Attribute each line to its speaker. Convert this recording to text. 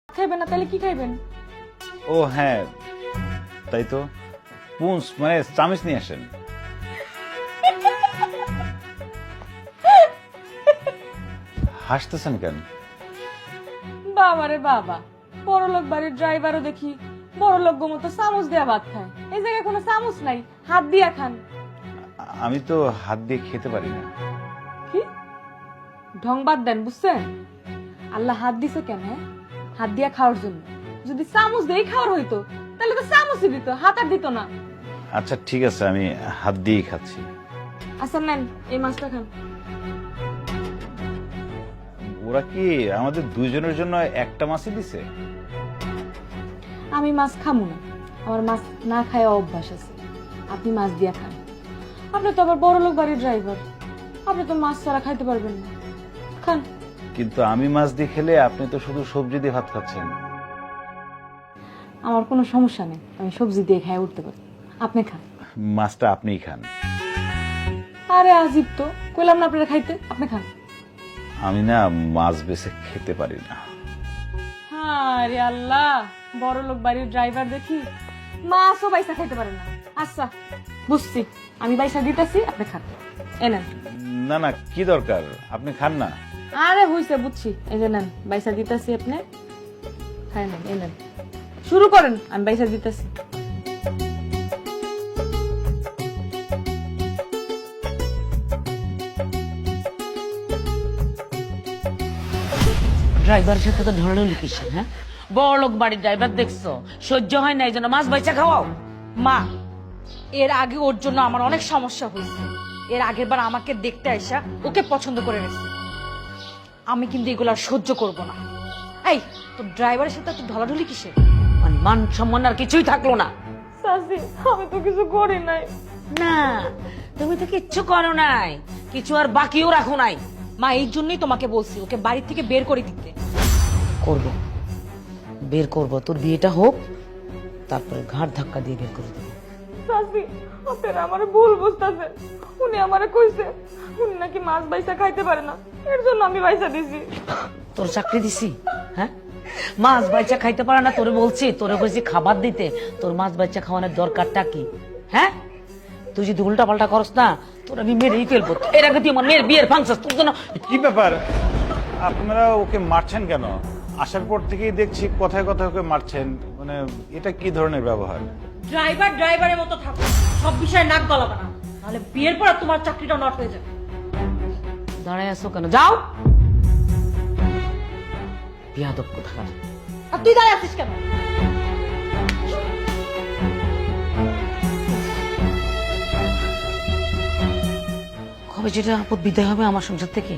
Speaker 1: খাইবেন না তাহলে কি খাইবেন?
Speaker 2: ও হ্যাঁ, তাই তো। পুঞ্চ মানে চামিচ নিয়ে আসেন। হাসতেছেন কেন?
Speaker 1: বাবা রে বাবা, বড়লোক বাড়ির ড্রাইভারও দেখি বড়লোক মতো চামচ দেয়া ভাত খায়। এই জায়গায় কোনো চামচ নাই, হাত দিয়া খান।
Speaker 2: আমি তো হাত দিয়ে খেতে পারি না।
Speaker 1: কি ঢং বাদ দেন, বুঝছেন? আল্লাহ হাত দিছে কেন? হাত দিয়া খাওয়ার জন্য। যদি চামচ দিয়েই খাওয়ার হইতো তাহলে তো চামচই দিত, হাত আর দিত না।
Speaker 2: আচ্ছা ঠিক আছে, আমি হাত দিয়েই খাচ্ছি।
Speaker 1: আচ্ছা নেন, এই মাছটা খান।
Speaker 2: ওরা কি আমাদের দুইজনের জন্য একটা মাছই দিছে?
Speaker 1: আমি মাছ খামু না, আমার মাছ না খায় অভ্যাস আছে। আপনি মাছ দিয়া খান। আপনি তো আবার বড়লোক বাড়ির ড্রাইভার, আপনি তো মাছ ছাড়া খাইতে পারবেন না। খান।
Speaker 2: কিন্তু আমি মাছ দিয়ে খেলে আপনি তো শুধু সবজি দিয়ে ভাত খাচ্ছেন।
Speaker 1: আমার কোনো সমস্যা নেই, আমি সবজি দিয়ে খাই উঠতে পারি। আপনি খান।
Speaker 2: মাছটা আপনিই খান।
Speaker 1: আরে আজিব তো, কইলাম না আপনারা খাইতে, আপনি খান।
Speaker 2: আমি না মাছ বেছে খেতে পারি না।
Speaker 1: আরে আল্লাহ, বড়লোক বাড়ির ড্রাইভার দেখি মাছও বাইসা খাইতে পারে না। আচ্ছা বুঝছি, আমি বাইসা দিতেছি, আপনি খান। এনেন।
Speaker 2: না না, কি দরকার, আপনি খান না।
Speaker 1: আরে হইছে, বুঝছি। এই যে নেন, বাইসা দিতেছি, আপনি খাই নেন। এনেন, শুরু করেন, আমি বাইসা দিতেছি।
Speaker 3: ড্রাইভারের সাথে তো ঢলাঢলি কিসের? হ্যাঁ, বড় লোক বাড়ির ড্রাইভার দেখছো, সহ্য হয় না এই জন্য মাছ বাইচা খাওয়াও।
Speaker 4: মা, এর আগে ওর জন্য আমার অনেক সমস্যা হয়েছে। এর আগের বার আমাকে দেখতে আইসা ওকে পছন্দ করে গেছে। আমি কিন্তু এগুলো আর সহ্য করব না। এই, তোর ড্রাইভারের সাথে তো ঢলাঢলি কিসের?
Speaker 3: মানে মান সম্মান আর কিছুই থাকলো না।
Speaker 1: চাচি, আমি তো কিছু করি নাই।
Speaker 3: না, তুমি তো কিচ্ছু করো নাই, কিছু আর বাকিও রাখো নাই।
Speaker 4: মা, এই জন্যই তোমাকে বলছি ওকে বাড়ি থেকে বের করে দিতে।
Speaker 3: করবো, বের করবো, তোর বিয়েটা হোক, তারপরে ঘাড় ধাক্কা দিয়ে বের করে দেবো।
Speaker 1: চাচি, আপনারা আমারে ভুল বুঝতেছেন। উনি আমারে কইছে উনি নাকি মাছ বাইসা খাইতে পারে না, এর জন্য আমি বাইসা দিছি।
Speaker 3: তোর চাকরি দিছি? হ্যাঁ, মাছ বাচ্চা খাইতে পারে না তোরে বলছি, তোরে বলছি খাবার দিতে, তোর মাছ বাচ্চা খাওয়ানোর দরকারটা কি? হ্যাঁ, তুই যদি উল্টা পাল্টা করস না, তোর আমি মেরেই ফেলবো। এর আগে তুই আমার মেয়ের বিয়ের ফাংশন, তোর জন্য।
Speaker 2: কি ব্যাপার, আপনারা ওকে মারছেন কেন? আসার পর থেকেই দেখছি কথায় কথায় ওকে মারছেন, মানে এটা কি ধরনের ব্যবহার?
Speaker 4: ড্রাইভার ড্রাইভারের মতো থাকো, সব বিষয়ে নাক গলাবে না, তাহলে বিয়ের পর তোমার চাকরিটা নট হয়ে যাবে।
Speaker 3: দাঁড়ায় আসো কেন? যাও। বিয়াদব কোথাকার।
Speaker 4: আর তুই দাঁড়িয়ে আছিস কেন?
Speaker 3: কবে যেটা আপদ বিদায় হবে আমার সংসার থেকে?